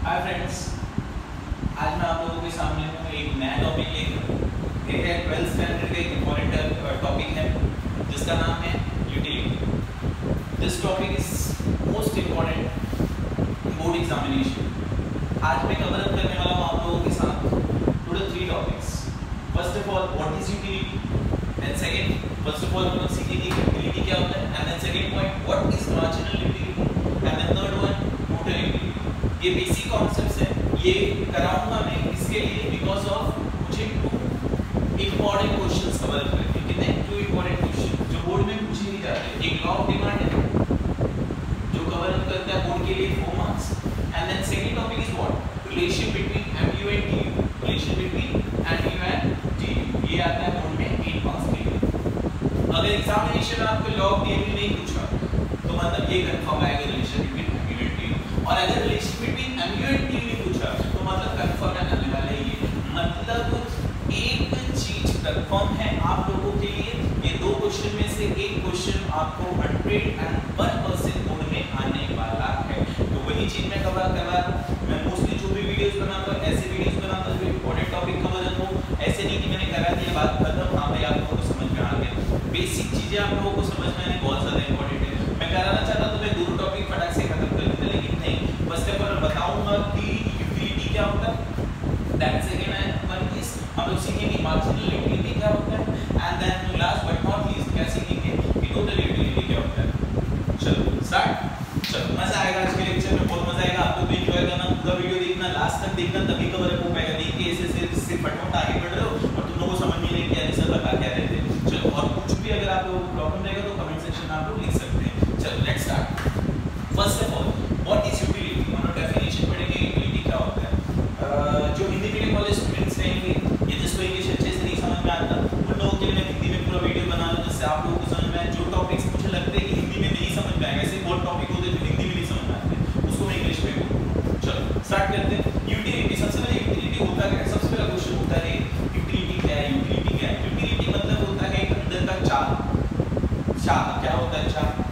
Hi friends, आज मैं आप लोगों के सामने हूँ एक नया टॉपिक लेकर। ये है 12th स्टैंडर्ड का एक इम्पॉर्टेंट टॉपिक है जिसका नाम है utility. This topic is most important board examination. आज मैं कवर अप करने वाला हूँ आप लोगों के साथ total 3 topics. First of all what is utility, then second first of all हम लोग सीखेंगे यूटिलिटी क्या होता है, and then second point what is marginal utility, and then third one total utility. ये बेसिक कॉन्सेप्ट्स हैं, ये कराऊंगा मैं इसके लिए बिकॉज ऑफ मुझे 2 इंपॉर्टेंट क्वेश्चंस कवर करने। कितने 2 इंपॉर्टेंट क्वेश्चन जो बोर्ड में पूछे नहीं जाते। एक लॉ ऑफ डिमांड है जो कवर अप करता है बोर्ड के लिए 4 marks, and then second topic is what relation between MU and TU, relation between MU and TU. ये आता है बोर्ड में 8 मार्क्स के लिए। अगर एग्जामिनेशन में आपको लॉ ऑफ टीयू नहीं पूछा तो मतलब ये कंफर्म आएगा relation between MU and TU, और अगर relation between MU and TU नहीं पूछा तो मतलब कंफर्म आने वाला है ये। मतलब एक चीज कंफर्म है आप लोगों के लिए, ये 2 क्वेश्चन में से एक क्वेश्चन आपको 101% बोर्ड में आने वाला है। तो वही चीज मैं कवर करवा रहा हूं। मैं मोस्टली जो भी वीडियोस बनाता हूं ऐसे वीडियोस बनाता हूं जो इंपॉर्टेंट टॉपिक कवर करता हूं। ऐसे नहीं कि मैंने करा दिया बात खत्म, हां भाई आप लोगों को समझ में आ गया। बेसिक चीजें आप लोगों को समझ में आने बहुत ज्यादा इंपॉर्टेंट है। मैं कराना चाहता तो मैं 2 टॉपिक फटाक से खत्म कर देता, लेकिन नहीं। फर्स्ट ऑफ ऑल बताऊंगा कि यूटिलिटी क्या होता है, दैट सेकंड वन इज हम लोग सीखेंगे मार्जिनल यूटिलिटी क्या होता है, and then last but not least क्या सीखेंगे कि टोटल यूटिलिटी क्या होता है। चलो स्टार्ट। चलो मजा आएगा आज के लेक्चर में, बहुत मजा आएगा। आप लोग भी एंजॉय करना, पूरा वीडियो देखना, लास्ट तक देखना, तभी कवर अप हो पाएगा। नहीं कि ऐसे सिर्फ फटाफट आगे बढ़ रहे हो और तुम लोगों को समझ नहीं रही कि यानी सर बता क्या रहे थे। चलो और कुछ भी अगर आप लोगों को प्रॉब्लम रहेगा तो कमेंट सेक्शन में आप लोग लिख सकते हैं। चलो let's start. First of all what is utility, हम लोग डेफिनेशन पढ़ेंगे यूटिलिटी क्या होता है। जो हिंदी मीडियम वाले स्टूडेंट्स रहेंगे ये जिसको इंग्लिश अच्छे से नहीं समझ में आता उन लोगों के लिए मैं हिंदी में पूरा वीडियो बना लूं जिससे आप लोगों को समझ में आए। जो टॉपिक्स मुझे लगते हैं कि हिंदी में नहीं समझ में आएगा, ऐसे बहुत टॉपिक होते हैं जो हिंदी में नहीं समझ में आते, उसको मैं इंग्लिश में बोलूं। चलो स्टार्ट करते हैं। यूटिलिटी, सबसे पहले यूटिलिटी होता क्या है, सबसे पहला क्वेश्चन होता है यूटिलिटी क्या है। यूटिलिटी क्या है? यूटिलिटी मतलब होता है एक अंदर का चाह। चाह क्या होता है?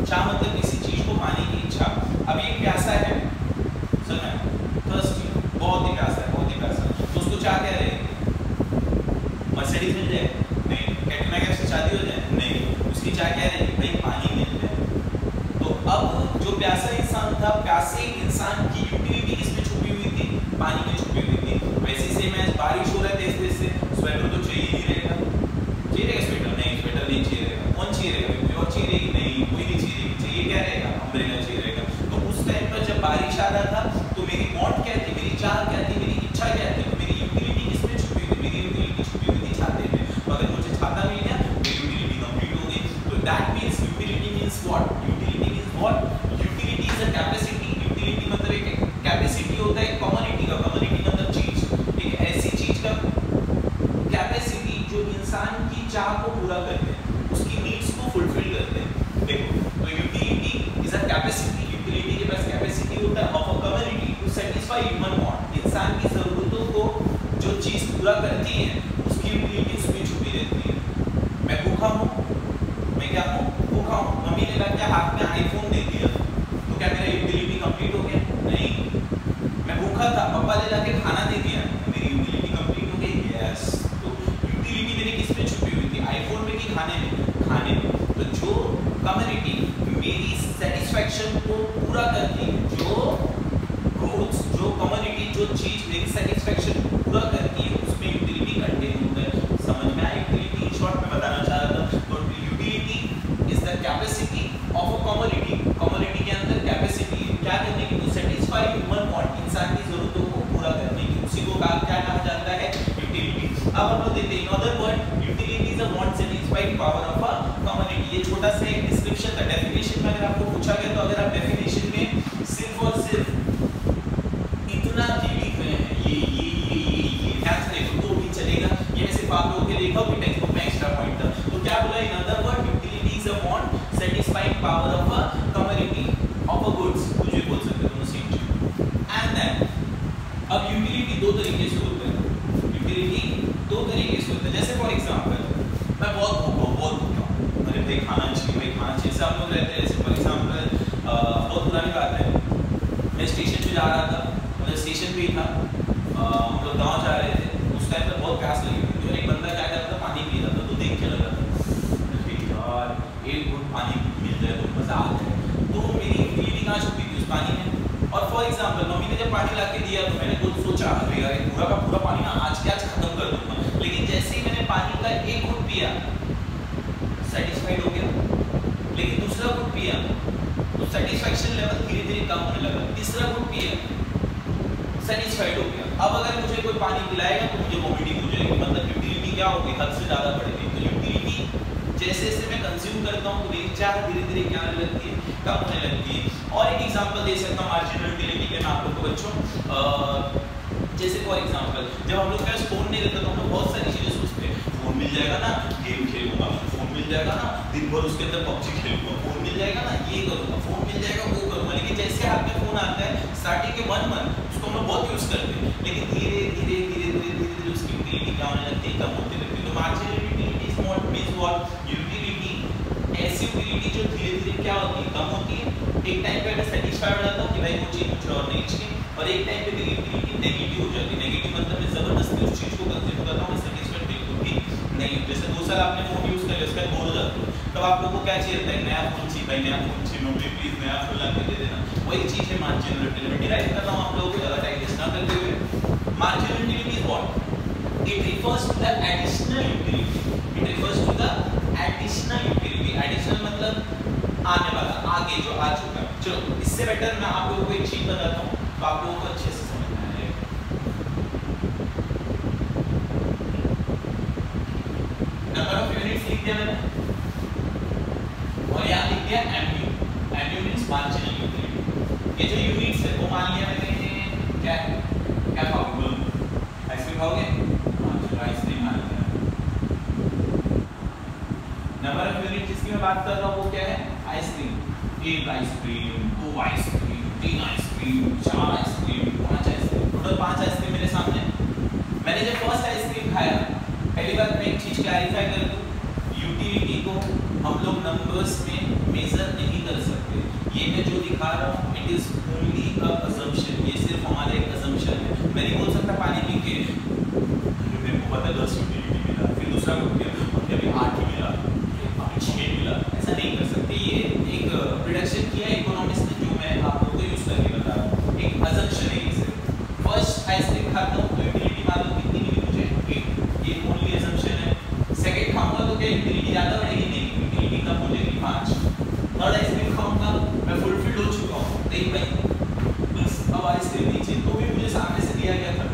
चाह मतलब किसी चीज को पाने की इच्छा। अब एक प्यासा है, सुना थर्स्टी, बहुत ही प्यासा है, बहुत ही प्यासा, तो उसको चाह क्या रहेगी? मर्सिडीज मिल जाए? नहीं। कैटरीना कैफ से शादी हो जाए? नहीं। उसकी चाह क्या रहेगी? भाई पानी मिल जाए। तो अब जो प्यासा इंसान था, प्यासे इंसान की यूटिलिटी किसमें छुपी हुई थी? पानी में छुपी हुई थी। वैसे से मैं बारिश हो रहा है तेज तेज से, स्वेटर तो चाहिए ही रहेगा। चाहिए स्वेटर? नहीं, स्वेटर नहीं चाहिए रहेगा। कौन चाहिए रहेगा? कोई और चाहिए रहेगी? नहीं, कोई नहीं चाहिए रहेगी। चाहिए क्या रहेगा? अम्ब्रेला चाहिए रहेगा। तो उस टाइम पर जब बारिश आ रहा था तो मेरी वांट क्या थी, मेरी चाह क्या थी, मेरी इच्छा क्या थी? तो मेरी यूटिलिटी किसमें छुपी हुई थी? मेरी यूटिलिटी छुपी हुई थी छाते में। तो अगर मुझे छाता मिल गया तो यूटिलिटी कंप्लीट हो गई। तो that means utility means what? Utility means what? Utility is a capacity. Utility मतलब एक कैपेसिटी होता है कम्युनिटी का। कम्युनिटी मतलब चीज, एक ऐसी चीज का कैपेसिटी जो इंसान की चाह को पूरा करते हैं, उसकी नीड्स को फुलफिल करते हैं। देखो तो utility is a capacity. Utility के पास कैपेसिटी होता है of a community to satisfy human want. इंसान की जरूरतों को जो चीज पूरा करती है उसकी यूटिलिटी उसमें छुपी रहती है। मैं भूखा हूँ, मैं क्या हूँ? भूखा हूँ। मम्मी ने लाके हाथ में आईफोन दे दिया तो क्या मेरा यूटिलिटी कंप्लीट हो गया? नहीं। मैं भूखा था, पापा ने लाके खाना दे दिया, मेरी यूटिलिटी कंप्लीट हो गई? यस। तो यूटिलिटी मेरी किस में छुपी हुई थी? आईफोन में कि खाने में? खाने में। तो जो कम्युनिटी मेरी सेटिस्फैक्शन को पूरा करती है, जो रूट्स, जो कम्युनिटी, जो चीज मेरी सेटिस्फैक्शन को पूरा करती है, उसमें यूटिलिटी कंटेन होता है। समझ में आया? यूटिलिटी इन शॉर्ट में बताना चाह रहा था। तो utility is the capacity of a community. Community के अंदर कैपेसिटी है क्या करने की? टू सैटिस्फाई ह्यूमन वांट, इंसान की जरूरतों को पूरा करने की। उसी को क्या कहा जाता है? यूटिलिटी। अब हम लोग देखते हैं in other word utility is a want satisfied power of a community. ये छोटा सा एक डिस्क्रिप्शन था। डेफिनेशन में अगर आपको पूछा गया तो अगर आप डेफिनेशन में सिर्फ और सिर्फ इतना भी लिख रहे हैं ये ध्यान से देखो तो भी चलेगा। ये मैं सिर्फ आप लोगों के लिए लिखा हूं, टेक्स्ट बुक में एक्स्ट्रा पॉइंट था। तो क्या बोला? In other word utility is a want satisfied power of a community of a goods, कुछ भी बोल सकते हो दोनों सेम चीज। एंड देन अब यूटिलिटी 2 तरीके से होता है। यूटिलिटी 2 तरीके से होता है। जैसे फॉर एग्जांपल मैं बहुत भूखा हूं, मुझे भाई खाना चाहिए, भाई खाना चाहिए। सब लोग रहते हैं। जैसे फॉर एग्जांपल बहुत पुरानी बात है, मैं स्टेशन पे जा रहा था, जब स्टेशन पे ही था, हम लोग गाँव जा रहे थे, उस टाइम पर बहुत प्यास लगी थी, तो एक बंदा क्या कर रहा था, पानी पी रहा था, तो देख के लगा था यार एक घूंट पानी मिल जाए तो मज़ा आ जाए, तो मेरी उंगली कहाँ छुपी थी उस पानी में। और फॉर एग्जाम्पल मम्मी ने जब पानी ला के दिया तो मैंने खुद सोचा अरे यार पूरा का पूरा पानी ना आज के आज खत्म कर दूंगा, लेकिन जैसे ही मैंने पानी का एक घूंट पिया सेटिस्फाइड हो गया, लेकिन दूसरा घूंट पिया तो सेटिस्फैक्शन लेवल धीरे धीरे कम होने लगा, तीसरा घूंट पिया सेटिस्फाइड हो गया। अब अगर मुझे कोई पानी पिलाएगा तो मुझे वोमिटिंग हो जाएगी, मतलब यूटिलिटी क्या होगी, हद से ज़्यादा बढ़ेगी। तो यूटिलिटी जैसे जैसे मैं कंज्यूम करता हूँ तो मेरी चाह धीरे धीरे क्या होने लगती है, कम होने लगती है। और एक एग्जांपल दे सकता हूँ मार्जिनल यूटिलिटी के मैं आप लोगों को बच्चों, जैसे फॉर एग्जांपल जब हम लोग का फोन नहीं रहता तो हम लोग बहुत सारी चीज़ें सोचते हैं, फोन मिल जाएगा ना गेम खेलूंगा, फोन मिल जाएगा ना दिन भर उसके अंदर पबजी खेलूंगा, फोन मिल जाएगा ना ये करूंगा, फोन मिल जाएगा वो करूंगा। लेकिन जैसे हाथ में फोन आता है स्टार्टिंग के 1 मंथ उसको हम लोग बहुत यूज करते हैं, लेकिन धीरे धीरे धीरे धीरे धीरे धीरे उसकी यूटिलिटी क्या होने लगती है, कम होती लगती है। तो marginal utility is not means what, utility ऐसी यूटिलिटी जो धीरे धीरे क्या होती है, कम होती है। एक टाइम पे मैं सेटिस्फाइड हो जाता हूँ कि भाई वो चीज़ मुझे और नहीं चाहिए, और एक टाइम पे मेरी यूटिलिटी नेगेटिव हो जाती है। नेगेटिव मतलब मैं जबरदस्ती उस चीज़ को कंज्यूम करता हूँ, मैं सेटिस्फाइड बिल्कुल भी नहीं। जैसे 2 साल आपने फोन यूज कर लिया उसके बाद बोर हो जाते हो, तब आप लोगों को क्या चाहिए रहता है, नया फोन चाहिए, भाई नया फोन चाहिए, मम्मी प्लीज नया फोन ला के दे देना। वही चीज़ है मार्जिनल यूटिलिटी। मैं डिराइव कर रहा हूँ आप लोगों को ज़्यादा टाइम वेस्ट ना करते हुए। Marginal utility is what, it refers to the additional utility, it refers to the additional utility, additional मतलब आने वाला, आगे जो आ चुका है। चलो इससे बेटर मैं आप लोगों को एक चीज बताता हूँ तो आप लोगों को अच्छे से समझ में आएगा। नंबर ऑफ यूनिट्स लिख दिया मैंने और यहाँ लिख दिया MU, MU means marginal utility. ये जो यूनिट्स है वो मान लिया मैंने क्या है, क्या खाओगे, आइसक्रीम खाओगे, आइसक्रीम मान लिया। नंबर ऑफ यूनिट जिसकी मैं बात कर रहा हूँ वो क्या है, ice cream. 1 ice cream, 2 ice cream, 3 ice cream, 4 ice cream, 5 ice cream, total 5 ice cream मेरे सामने। मैंने जब फर्स्ट आइसक्रीम खाया, पहली बात मैं एक चीज क्लैरिफाई कर दूं, यूटिलिटी को हम लोग नंबर्स में मेजर नहीं कर सकते। ये मैं जो दिखा रहा हूँ it is only a assumption, ये सिर्फ हमारा एक अजम्पशन है। मैं नहीं बोल सकता पानी पी के मेरे को पता 10 यूटिलिटी मिला, फिर दूसरा को किया और अभी 8 ही मिला, अभी 6 मिला, ऐसा नहीं कर सकते। ये एक प्रिडिक्शन किया है इकोनॉमिक्स ने, जो मैं आप लोगों को यूज करके बता रहा हूँ, एक अजम्पशन है ये। फर्स्ट आइसक्रीम खाता हूँ तो यूटिलिटी मान लो कितनी मिली मुझे, 8, ये ओनली अजम्पशन है। सेकंड खाऊंगा तो क्या यूटिलिटी ज़्यादा बढ़ेगी, नहीं, यूटिलिटी कम हो जाएगी 5। थर्ड आइसक्रीम खाऊंगा मैं फुलफिल्ड हो चुका हूँ, नहीं भाई बस अब आइसक्रीम नहीं चाहिए, तो भी मुझे सामने से दिया गया था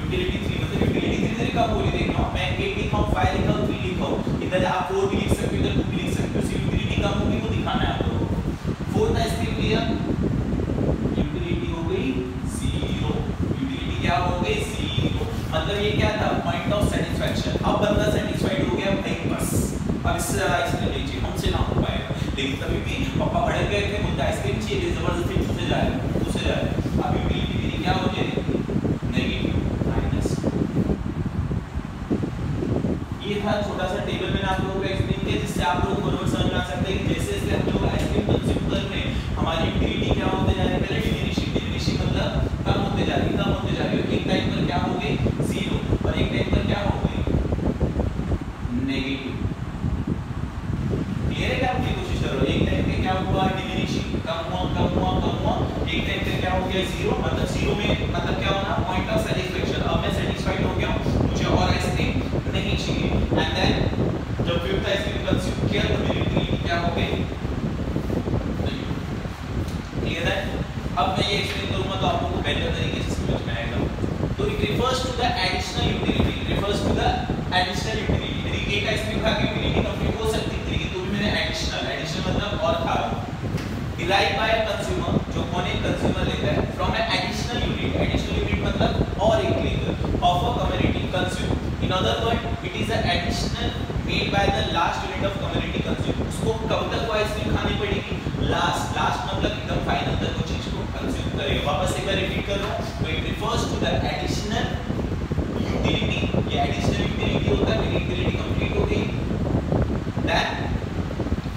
यूटिलिटी 3, मतलब यूटिलिटी धीरे धीरे कम हो रही है। मैं 8 लिखाऊं, 5 लिखाऊं, 3 लिखाऊं, इधर आप 4 भी लिख सकते हो, इधर 2 भी लिख सकते हो, सिर्फ यूटिलिटी कम होगी वो दिखाना है आप लोगों को। फोर्थ आइसक्रीम लिया, यूटिलिटी हो गई 0, यूटिलिटी क्या हो गई 0, मतलब ये क्या था, पॉइंट ऑफ सेटिस्फैक्शन। अब बंदा सेटिस्फाइड हो गया भाई बस अब इससे ज़्यादा आइसक्रीम लीजिए, हमसे ना हो पाएगा। लेकिन तभी भी पापा भड़क गए थे, मुझे आइसक्रीम चाहिए, जबरदस्ती घुसे जा रहे। अब यूटिलिटी मेरी क्या हो जाएगी, नेगेटिव, माइनस। ये था छोटा सा टेबल मैंने आप लोगों को एक्सप्लेन किया, जिससे आप लोगों को बराबर समझ में आ सकता है कि जैसे जैसे हम लोग आइसक्रीम कंज्यूम कर रहे हैं हमारी यूटिलिटी क्या होते जा रही है, पहले डिमिनिशिंग मतलब कम होते जा रही है। एक टाइम पर क्या हो गई 0 और एक टाइम पर क्या हो गई नेगेटिव। क्लियर है क्या, आपकी कोशिश करो। एक टाइम पे क्या हुआ डिमिनिशिंग, कम हुआ, एक टाइम पे क्या हो गया 0, मतलब 0 में मतलब क्या होना, पॉइंट ऑफ सेटिस्फैक्शन। अब मैं सेटिस्फाइड हो गया हूं, मुझे और आइसक्रीम नहीं चाहिए। एंड देन जब फिफ्थ आइसक्रीम कंज्यूम किया तो मेरी यूटिलिटी क्या हो गई, क्लियर है। अब मैं ये एक्सप्लेन करूंगा तो आप लोगों को बेहतर तरीके से समझ में आएगा। तो it refers to the additional utility, refers to the additional utility. मेरी एक आइसक्रीम खा के यूटिलिटी कंप्लीट हो सकती थी, लेकिन तो भी मैंने एडिशनल मतलब और खा रहा हूं। डिराइव बाय कंज्यूमर, जो कौन एक कंज्यूमर लेता है, from A additional unit. Additional unit मतलब और एक लेकर of a community consume. In other word it is a additional made by the last unit of community consume. उसको कब तक वो आइसक्रीम खानी पड़ेगी, लास्ट मतलब एकदम फाइनल तक वो चीज को कंज्यूम करेगा। वापस एक बार रिपीट कर रहा हूं, तो it refers to the additional utility. ये एडिशनल यूटिलिटी होता है, मेरी यूटिलिटी कंप्लीट हो गई। देन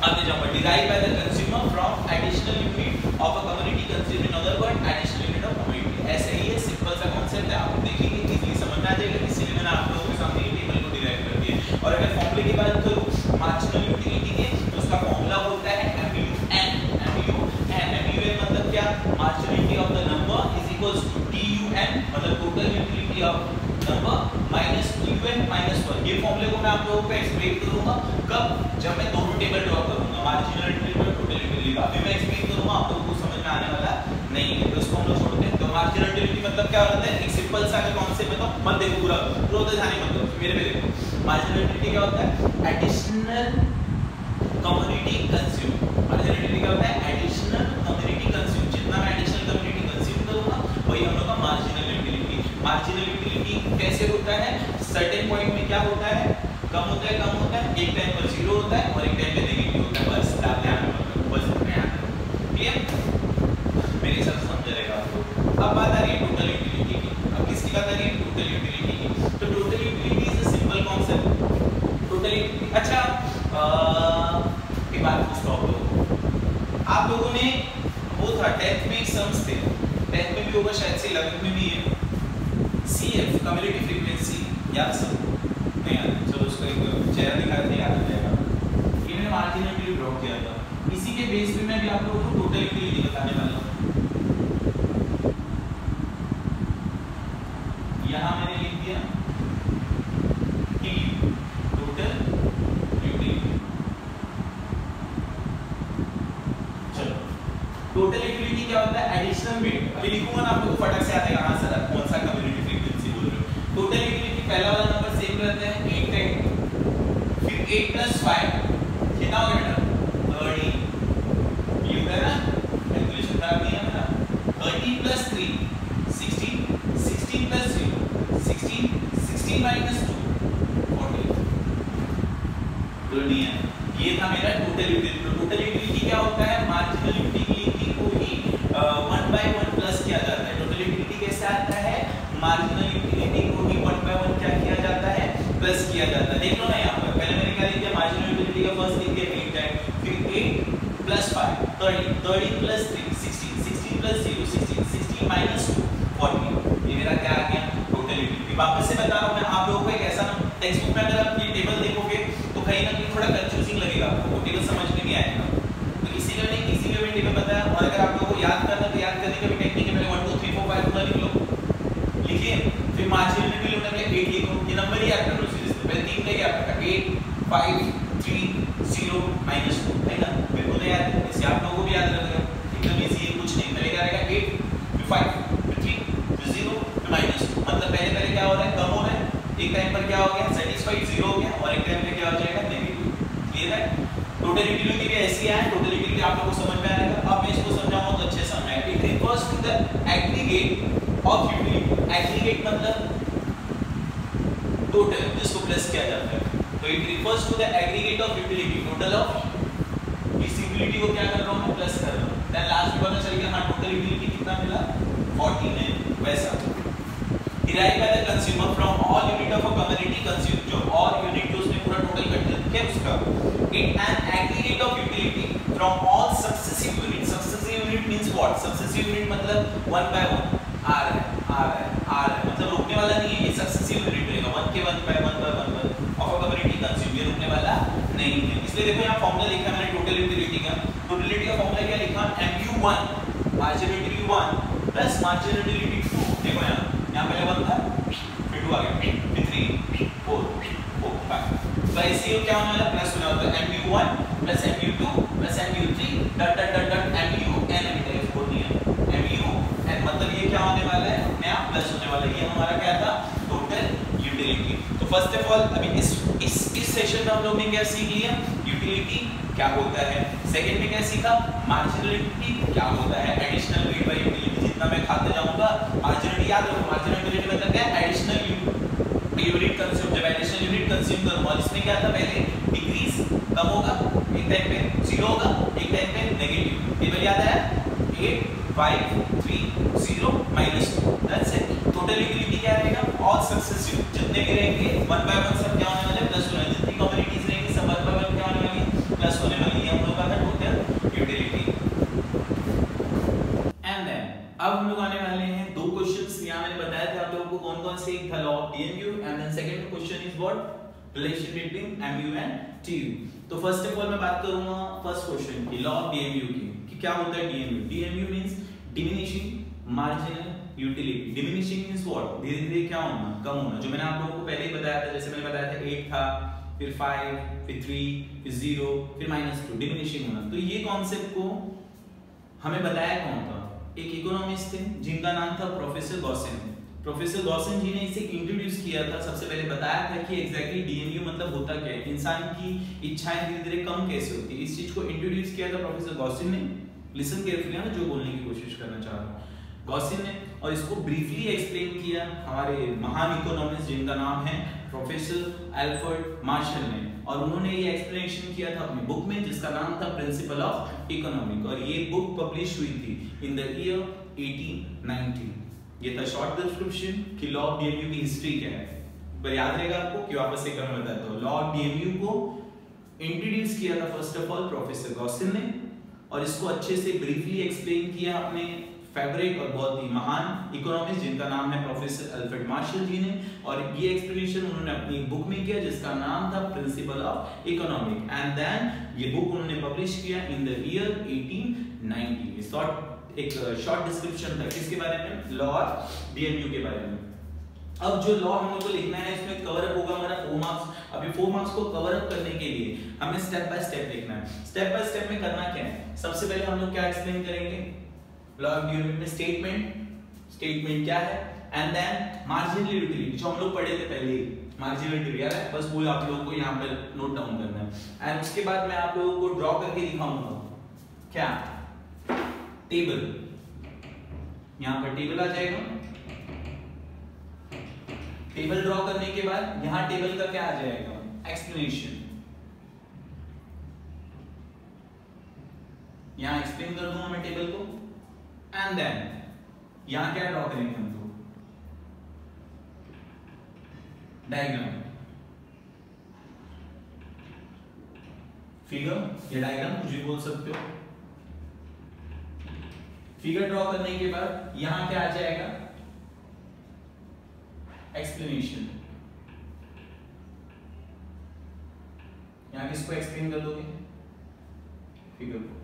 आगे जाऊंगा, derive by the consumer from additional unit of a community consume. In other word additional unit of community. ऐसे ही इक्वल्स टू TUN मतलब total utility of number minus TUN minus 1। ये फॉर्मूले को मैं आप लोगों को एक्सप्लेन करूंगा कब, जब मैं दोनों टेबल ड्रॉ करूंगा, मार्जिनल यूटिलिटी और टोटल यूटिलिटी। अभी मैं एक्सप्लेन करूंगा, आप लोगों को समझ में आने वाला नहीं है, तो इसको हम लोग छोड़ते हैं। तो मार्जिनल यूटिलिटी मतलब क्या होता है, एक सिंपल सा कॉन्सेप्ट है, तो मत देखो पूरा ध्यान मत दो, मेरे पे देखो। मार्जिनल यूटिलिटी क्या होता है, additional community consume. Marginal utility क्या होता है, एडिशनल कम्युनिटी कंज्यूम। जितना मैं एडिशनल कम्युनिटी कंज्यूम करूंगा वही हम लोग का मार्जिनल यूटिलिटी। मार्जिनल यूटिलिटी कैसे होता है, सर्टेन पॉइंट में क्या होता है, कम होता है, एक टाइम पर 0 होता है और एक टाइम पे नेगेटिव होता है। बस ध्यान में रखो, बस इतना याद रखो, क्लियर? मेरे हिसाब से समझ जाएगा आपको। अब बात आ रही है टोटल यूटिलिटी की। अब किसकी बात आ रही है, टोटल यूटिलिटी की। तो total utility is a simple concept. Total utility, अच्छा एक बात पूछता हूं, आप लोगों ने वो था 10th में सम्स थे, 10th में भी होगा शायद से, 11th में भी है, CF कम्युनिटी फ्रीक्वेंसी याद सब नहीं याद, चलो उसको एक चेहरा दिखा दे, याद आ जाएगा। ये मैंने मार्जिनल यूटिलिटी ड्रॉ किया था, इसी के बेस पे मैं भी आप लोगों को टोटल यूटिलिटी बताने वाला हूं। यहां मैंने लिख दिया TU टोटल यूटिलिटी। चलो टोटल यूटिलिटी क्या होता है, एडिशनल वेट। अभी लिखूंगा ना, आप लोगों को फटक से आ जाएगा हां सर कौन सा कम्युनिटी फ्रीक्वेंसी बोल रहे हो। टोटल यूटिलिटी पहला वाला नंबर सेम रहता है 8 टाइम, फिर 8 + 5 कितना हो गया बेटा 30। ये होता है ना, कैलकुलेशन खराब नहीं है मेरा। 30 + 3 16, 16 + 0 16, 16 - 2 40। तो नहीं है, ये था मेरा टोटल यूटिलिटी। टोटल यूटिलिटी क्या होता है, मार्जिनल यूटिलिटी को ही 1/1 प्लस किया जाता है। टोटल यूटिलिटी कैसे आता है, मार्जिनल यूटिलिटी को ही 1/1 क्या किया जाता है, प्लस किया जाता है। देख लो ना यहाँ पर, पहले मैंने क्या लिख दिया, मार्जिनल यूटिलिटी का फर्स्ट लिख दिया 8 टाइम, फिर 8 + 5 30, 30 + 3 16, 16 + 0 16, 16 - 2 40। ये मेरा क्या आ गया, टोटल यूटिलिटी। वापस से बता रहा हूँ मैं आप लोगों को, एक ऐसा टेक्स्ट बुक में अगर आप ये टेबल देखोगे तो कहीं ना कहीं थोड़ा कंफ्यूजिंग लगेगा आपको, टेबल समझ में नहीं आएगा, तो इसीलिए मैंने इसीलिए मैं टेबल बताया। और अगर आप लोगों को याद करना तो याद करने का भी टेक्निक है, पहले 1 2 3 4 5 पूरा लिख लो, लिखिए, फिर मार्जिनल यूटिलिटी लिखने के लिए 8 लिखो, ये नंबर ही याद कर लो सीधे, पहले 3 का याद रखा, 8 5 3 0 - 2 है ना, मेरे को तो याद है, इससे आप लोगों को भी याद रहेगा, एकदम इजी है, कुछ नहीं। पहले क्या रहेगा 8 फिर 5 फिर 3 फिर 0 फिर -2, मतलब पहले क्या हो रहा है, कम हो रहा है, एक टाइम पर क्या हो गया, सेटिस्फाइड 0 हो गया, और एक टाइम पे क्या हो जाएगा, नेगेटिव। क्लियर है? टोटल यूटिलिटी भी ऐसी है, टोटल यूटिलिटी आप लोगों को समझ में आएगा। अब मैं इसको समझाऊंगा तो अच्छे समझ में आएगा। It refers to the aggregate of utility. Aggregate मतलब टोटल जिसको प्लस किया जाता है, तो it refers to the aggregate of utility, total of इस यूटिलिटी को क्या कर रहा हूं मैं, प्लस कर रहा हूं, देन लास्ट में पता चल गया हां टोटल यूटिलिटी कितना मिला 14 है। वैसा derive by the consumer from all unit of a community consume, जो ऑल यूनिट जो उसने पूरा टोटल कट किया उसका, it an aggregate of utility from all successive unit. Successive unit means what, successive unit मतलब 1 by 1 आ रहा है, मतलब रुकने वाला नहीं है, ये सक्सेसिव यूनिट रहेगा, 1 के 1 by 1 of a community consume, ये रुकने वाला नहीं है। इसलिए देखो यहाँ फॉर्मूला लिखा मैंने टोटल यूटिलिटी का, टोटल यूटिलिटी का फॉर्मूला क्या लिखा, mu1 marginal utility 1 plus marginal utility 2। देखो यहाँ पहले 1 था, फिर 2 आ गया, फिर 3 4 5, तो ऐसे ही क्या होने वाला, प्लस होने वाला है, mu1 plus mu2 plus mu3 dot dot dot dot mun बेटा, ये 4 नहीं है, mun, मतलब ये क्या होने वाला है, अपने आप प्लस होने वाला है। ये हमारा क्या था, टोटल यूटिलिटी। तो फर्स्ट ऑफ ऑल अभी इस सेशन में हम लोग ने क्या सीख लिया, यूटिलिटी क्या होता है, सेकंड में क्या सीखा, मार्जिनल यूटिलिटी क्या होता है, एडिशनल वेट बाय यूटिलिटी, जितना मैं खाते जाऊंगा मार्जिनल याद रखो, मार्जिनल यूटिलिटी मतलब क्या है, एडिशनल यूनिट कंज्यूम, जब एडिशनल यूनिट कंज्यूम करूंगा, इसमें क्या था, पहले डिक्रीज कम होगा, एक टाइम पे 0 होगा, एक टाइम पे नेगेटिव। टेबल याद है, 8 5 3 0 -2, दैट्स इट। टोटल यूटिलिटी क्या रहेगा, ऑल सक्सेसिव जितने भी रहेंगे 1 by 1 सब क्या होने वाले, प्लस होने वाले, जितनी कम्युनिटीज रहेंगी सब 1 by 1 क्या होने वाली, प्लस होने वाली। ये हम लोग का टोटल यूटिलिटी। एंड देन अब हम लोग आने वाले हैं दो क्वेश्चंस। यहां मैंने बताया था आप लोगों को कौन-कौन से, एक था law of DMU and then second question is what, relation between MU and TU। तो फर्स्ट ऑफ ऑल मैं बात करूंगा फर्स्ट क्वेश्चन की, लॉ ऑफ DMU की, कि क्या होता है DMU। DMU means diminishing marginal utility. Diminishing means what, धीरे धीरे क्या होना, कम होना। जो मैंने आप लोगों को पहले ही बताया था, जैसे मैंने बताया था 8 था, फिर 5, फिर 3, फिर 0, फिर -2, डिमिनिशिंग होना। तो ये कॉन्सेप्ट को हमें बताया कौन था? एक इकोनॉमिस्ट थे जिनका नाम था प्रोफेसर गॉसेन। प्रोफेसर गॉसेन जी ने इसे इंट्रोड्यूस किया था, सबसे पहले बताया था कि एग्जैक्टली डीएमयू मतलब होता क्या है, इंसान की इच्छाएं धीरे धीरे कम कैसे होती है। इस चीज को इंट्रोड्यूस किया था प्रोफेसर गॉसेन ने। लिसन केयरफुली, मैं जो बोलने की कोशिश करना चाह रहा हूँ, गॉसेन ने, और इसको ब्रीफली एक्सप्लेन किया हमारे महान इकोनॉमिस्ट जिनका नाम है प्रोफेसर एल्फ्रेड मार्शल ने। और उन्होंने ये एक्सप्लेनेशन किया था अपनी बुक में जिसका नाम था प्रिंसिपल ऑफ इकोनॉमिक, और ये बुक पब्लिश हुई थी इन द ईयर 1890। ये था शॉर्ट डिस्क्रिप्शन कि लॉ ऑफ डीएमयू की हिस्ट्री क्या है। पर याद रहेगा आपको कि वापस एक बार मैं बताता हूं। लॉ ऑफ डीएमयू को इंट्रोड्यूस किया था फर्स्ट ऑफ ऑल प्रोफेसर गॉसेन ने, और इसको अच्छे से ब्रीफली एक्सप्लेन किया अपने फेवरेट और बहुत ही महान इकोनॉमिस्ट जिनका नाम है प्रोफेसर एल्फ्रेड मार्शल जी ने। और ये एक्सप्लेनेशन उन्होंने अपनी बुक में किया जिसका नाम था principle of economic, and then ये बुक उन्होंने पब्लिश किया इन द ईयर 1890। एक शॉर्ट डिस्क्रिप्शन था किसके बारे में, लॉ ऑफ डीएमयू के बारे में। अब जो लॉ हम लोग को लिखना है इसमें कवर अप होगा हमारा 4 मार्क्स। अभी 4 मार्क्स को कवर अप करने के लिए हमें स्टेप बाय स्टेप लिखना है। स्टेप बाय स्टेप में करना क्या है, सबसे पहले हम लोग क्या एक्सप्लेन करेंगे लॉ ऑफ डीएमयू में, स्टेटमेंट क्या है, एंड देन मार्जिनल यूटिलिटी जो हम लोग पढ़े थे पहले, मार्जिनल यूटिलिटी याद है, बस वो आप लोगों को यहाँ पर नोट डाउन करना है। एंड उसके बाद मैं आप लोगों को ड्रॉ करके दिखाऊंगा क्या, टेबल। यहां पर टेबल आ जाएगा। टेबल ड्रॉ करने के बाद यहां टेबल का क्या आ जाएगा, एक्सप्लेनेशन। यहां एक्सप्लेन कर दूंगा मैं टेबल को, एंड देन यहां क्या ड्रॉ करेंगे हम लोग, डायग्राम, फिगर या डायग्राम कुछ भी बोल सकते हो। फिगर ड्रॉ करने के बाद यहां क्या आ जाएगा, एक्सप्लेनेशन। यहां किसको एक्सप्लेन कर दोगे, फिगर को।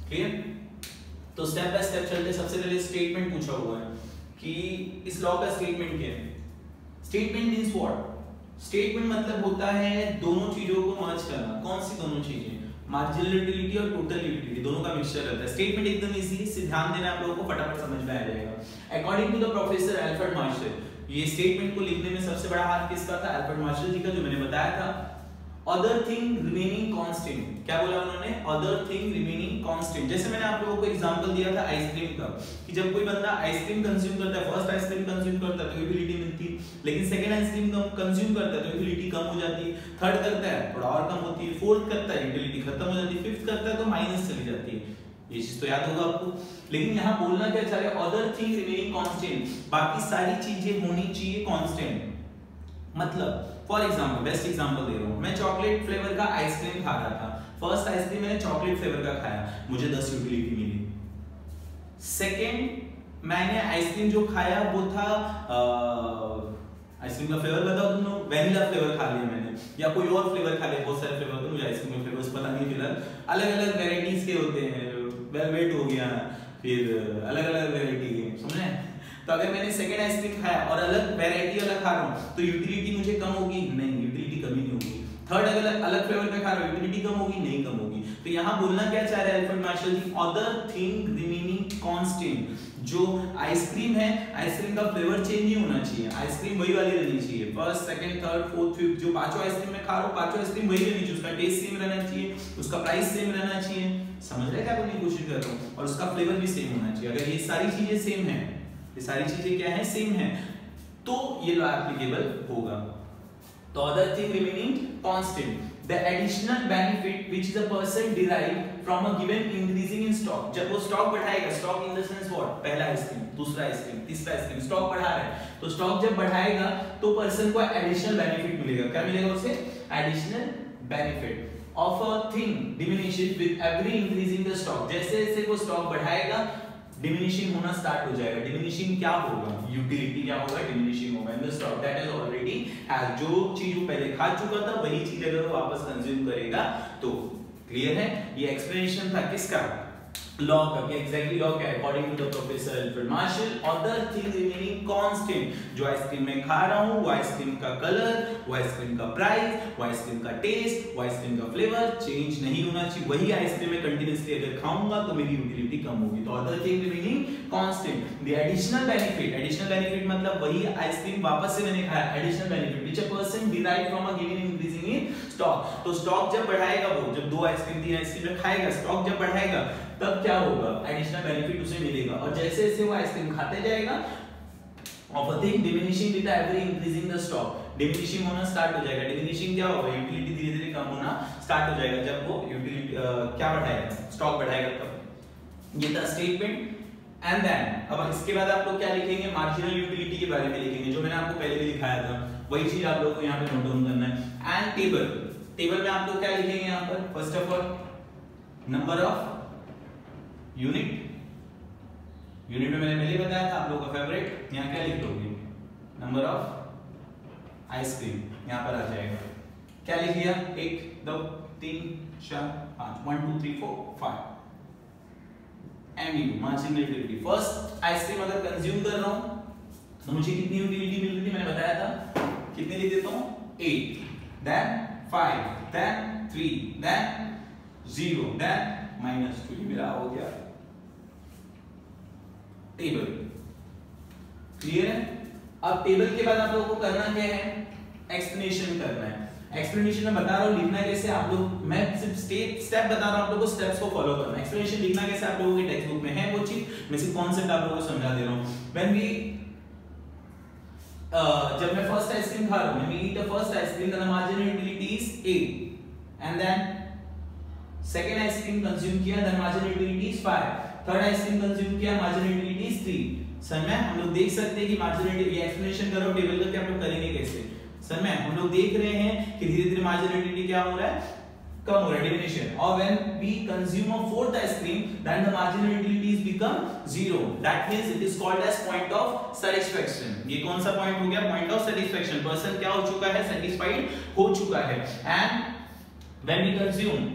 क्लियर? तो स्टेप बाय स्टेप चलते। सबसे पहले स्टेटमेंट पूछा हुआ है कि इस लॉ का स्टेटमेंट क्या है। स्टेटमेंट मींस व्हाट, स्टेटमेंट मतलब होता है दोनों चीजों को मर्ज करना। कौन सी दोनों चीजें, मार्जिनल यूटिलिटी और टोटल यूटिलिटी, दोनों का मिक्सचर रहता है। स्टेटमेंट एकदम इजी है, ध्यान देना आप लोगों को फटाफट समझ में आ जाएगा। According to the professor Alfred Marshall, ये स्टेटमेंट को लिखने में सबसे बड़ा हाथ किसका था, एल्फ्रेड मार्शल जी का, जो मैंने बताया था। अदर थिंग रिमेनिंग कांस्टेंट, क्या बोला उन्होंने, अदर थिंग रिमेनिंग कांस्टेंट। जैसे मैंने आप लोगों को एग्जांपल दिया था आइसक्रीम का, कि जब कोई बंदा आइसक्रीम कंज्यूम करता है, फर्स्ट आइसक्रीम कंज्यूम करता है तो यूटिलिटी मिलती है, लेकिन सेकंड आइसक्रीम कंज्यूम करता है तो यूटिलिटी कम हो जाती है, थर्ड करता है थोड़ा और कम होती है, फोर्थ करता है यूटिलिटी खत्म हो जाती है, फिफ्थ करता है तो माइनस चली जाती है। ये चीज तो याद होगा आपको। लेकिन यहाँ बोलना क्या चाह रहे, अदर थिंग रिमेनिंग कांस्टेंट, बाकी सारी चीजें होनी चाहिए कांस्टेंट। मतलब फॉर एग्जांपल, बेस्ट एग्जांपल दे रहा हूं, मैं चॉकलेट फ्लेवर का आइसक्रीम खा रहा था। फर्स्ट आइसक्रीम मैंने चॉकलेट फ्लेवर का खाया, मुझे 10 यूटिलिटी मिली। सेकंड मैंने आइसक्रीम जो खाया वो था आइसक्रीम का फ्लेवर बताओ तुम लोग, वैनिला फ्लेवर खा लिया मैंने, या कोई और फ्लेवर खा लिया, बहुत सारे फ्लेवर होते हैं, मुझे आइसक्रीम के फ्लेवर्स पता नहीं, फिलहाल अलग अलग वैरायटीज के होते हैं, वेलवेट हो गया, फिर अलग अलग वैरायटी के, समझे। तो अगर मैंने सेकंड आइसक्रीम खाया और अलग वैरायटी अलग खा रहा हूं तो यूटिलिटी मुझे कम होगी, नहीं, यूटिलिटी कमी नहीं होगी। थर्ड अगर अलग फ्लेवर का खा रहा हूं यूटिलिटी कम होगी, नहीं कम होगी। तो यहां बोलना क्या चाह रहे हैं एल्फ्रेड मार्शल जी, अदर थिंग रिमेनिंग कांस्टेंट। जो आइसक्रीम है, आइसक्रीम का फ्लेवर चेंज नहीं होना चाहिए, आइसक्रीम वही वाली रहनी चाहिए। First, second, third, fourth, fifth, जो पांचों आइसक्रीम मैं खा रहा हूं, पांचों आइसक्रीम वही रहनी चाहिए, उसका टेस्ट सेम रहना चाहिए, उसका प्राइस सेम रहना चाहिए। समझ रहे हैं क्या बोलने की कोशिश कर रहा हूं, और उसका फ्लेवर भी सेम होना चाहिए। अगर ये सारी चीजें सेम है, ये सारी चीजें क्या है, सेम है, तो ये लॉ एप्लीकेबल होगा। तो other thing remaining constant, the additional benefit which the person derive from a given increasing in stock। जब वो स्टॉक बढ़ाएगा, stock in the sense what, पहला आइसक्रीम, दूसरा आइसक्रीम, तीसरा आइसक्रीम, स्टॉक बढ़ा रहा है, तो स्टॉक जब बढ़ाएगा तो पर्सन को एडिशनल बेनिफिट मिलेगा। क्या मिलेगा उसे, additional benefit of a thing diminishes with every increasing the stock. जैसे जैसे वो स्टॉक बढ़ाएगा डिमिनिशिंग होना स्टार्ट हो जाएगा। डिमिनिशिंग क्या होगा, यूटिलिटी क्या होगा, डिमिनिशिंग होगा in the stock that is already has. जो चीज वो पहले खा चुका था वही चीज अगर वो वापस कंज्यूम करेगा तो। क्लियर है, ये एक्सप्लेनेशन था किसका, लॉ का क्या एग्जैक्टली लॉ क्या है according to the professor Alfred Marshall other thing remaining constant जो आइसक्रीम मैं खा रहा हूं वो आइसक्रीम का कलर वो आइसक्रीम का प्राइस वो आइसक्रीम का टेस्ट वो आइसक्रीम का फ्लेवर चेंज नहीं होना चाहिए वही आइसक्रीम मैं कंटीन्यूअसली अगर खाऊंगा तो मेरी यूटिलिटी कम होगी तो other thing remaining constant the additional benefit मतलब वही आइसक्रीम वापस से मैंने खाया additional benefit which a person derive from a given increasing in stock तो स्टॉक जब बढ़ाएगा वो जब दो आइसक्रीम तीन आइसक्रीम खाएगा स्टॉक जब बढ़ाएगा तब क्या होगा एडिशनल बेनिफिट उसे मिलेगा और जैसे जैसे वो आइसक्रीम खाते जाएगा of a thing diminishing with every increasing the stock diminishing होना स्टार्ट हो जाएगा diminishing क्या होगा यूटिलिटी धीरे-धीरे कम होना स्टार्ट हो जाएगा जब वो यूटिलिटी क्या बढ़ाएगा स्टॉक बढ़ाएगा तब ये था स्टेटमेंट एंड देन अब इसके बाद आप लोग क्या लिखेंगे मार्जिनल यूटिलिटी के बारे में लिखेंगे जो मैंने आपको पहले भी दिखाया था वही चीज आप लोगों को यहाँ पे नोट डाउन करना है एंड टेबल में आप लोग क्या लिखेंगे यहाँ पर first of all number of unit में मैंने पहले बताया था आप लोगों का फेवरेट यहाँ क्या लिख दोगे नंबर ऑफ आइसक्रीम यहाँ पर आ जाएगा क्या लिख दिया 1 2 3 4 5 1 2 3 4 5 MU marginal utility first ice cream अगर कंज्यूम कर रहा हूं तो मुझे कितनी यूटिलिटी मिल रही थी मैंने बताया था कितने लिख देता हूं 8 then 5 then 3 then 0 then -2 मेरा हो गया टेबल क्लियर है अब टेबल के बाद आप लोगों को करना क्या है एक्सप्लेनेशन करना है एक्सप्लेनेशन में बता रहा हूं लिखना कैसे आप लोग मैं सिर्फ स्टेप बता रहा हूं आप लोगों को स्टेप्स को फॉलो करना है एक्सप्लेनेशन लिखना कैसे आप लोगों के टेक्स्ट बुक में है वो चीज मैं सिर्फ कॉन्सेप्ट आप लोगों को समझा दे रहा हूं व्हेन वी जब मैं फर्स्ट आइसक्रीम खा रहा हूं मैं eat the first ice cream the marginal utility is 8 and then second ice cream consume किया the marginal utility is 5 third ice cream consume किया मार्जिनल यूटिलिटी इज 3 सर मैं हम लोग देख सकते हैं कि मार्जिनल यूटिलिटी एक्सप्लेनेशन करो टेबल करके आप लोग करेंगे कैसे सर मैं हम लोग देख रहे हैं कि धीरे-धीरे मार्जिनल यूटिलिटी क्या हो रहा है कम हो रहा है डिमिनिशन और when we consume a fourth ice cream then the marginal utility is become 0 that means it is called as point of satisfaction ये कौन सा पॉइंट हो गया पॉइंट ऑफ सैटिस्फैक्शन पर्सन क्या हो चुका है सेटिस्फाइड हो चुका है and when we consume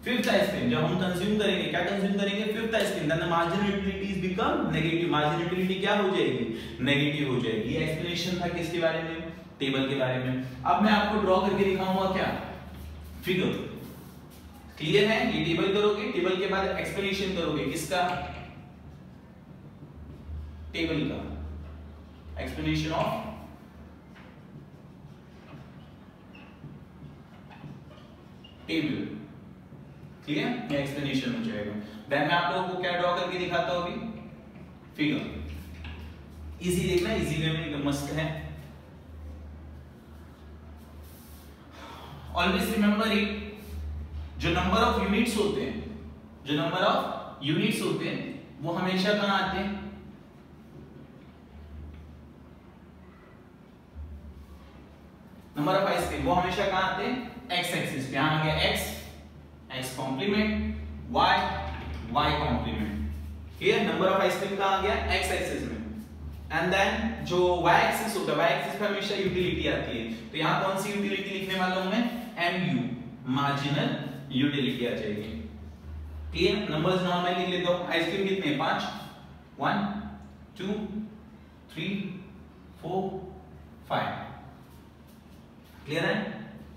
fifth ice cream जब हम कंज्यूम करेंगे क्या कंज्यूम करेंगे fifth ice cream then the marginal utility is become negative marginal utility क्या हो जाएगी नेगेटिव हो जाएगी ये एक्सप्लेनेशन था किसके बारे में टेबल के बारे में अब मैं आपको ड्रॉ करके दिखाऊंगा क्या फिगर क्लियर है ये टेबल करोगे टेबल के बाद एक्सप्लेनेशन करोगे किसका टेबल का एक्सप्लेनेशन ऑफ टेबल क्लियर ये एक्सप्लेनेशन हो जाएगा देन मैं आप लोगों को क्या ड्रॉ करके दिखाता हूं अभी फिगर इजी देखना इजी वे में एकदम मस्त है ऑलवेज रिमेंबर इट जो नंबर ऑफ यूनिट्स होते हैं वो हमेशा कहां आते हैं नंबर ऑफ आइसक्रीम वो हमेशा कहां आते हैं एक्स एक्सिस पे यहां आ गया X complement y complement clear number of ice cream कहां आ गया एक्स एक्सिस में एंड देन जो y एक्सिस होता है y एक्सिस पे हमेशा यूटिलिटी आती है तो यहां कौन सी यूटिलिटी लिखने वाला हूं मैं mu मार्जिनल यूटिलिटी आ जाएगी क्लियर नंबर्स नॉर्मल लिख लेता हूं आइसक्रीम कितने 5 1 2 3 4 5 क्लियर है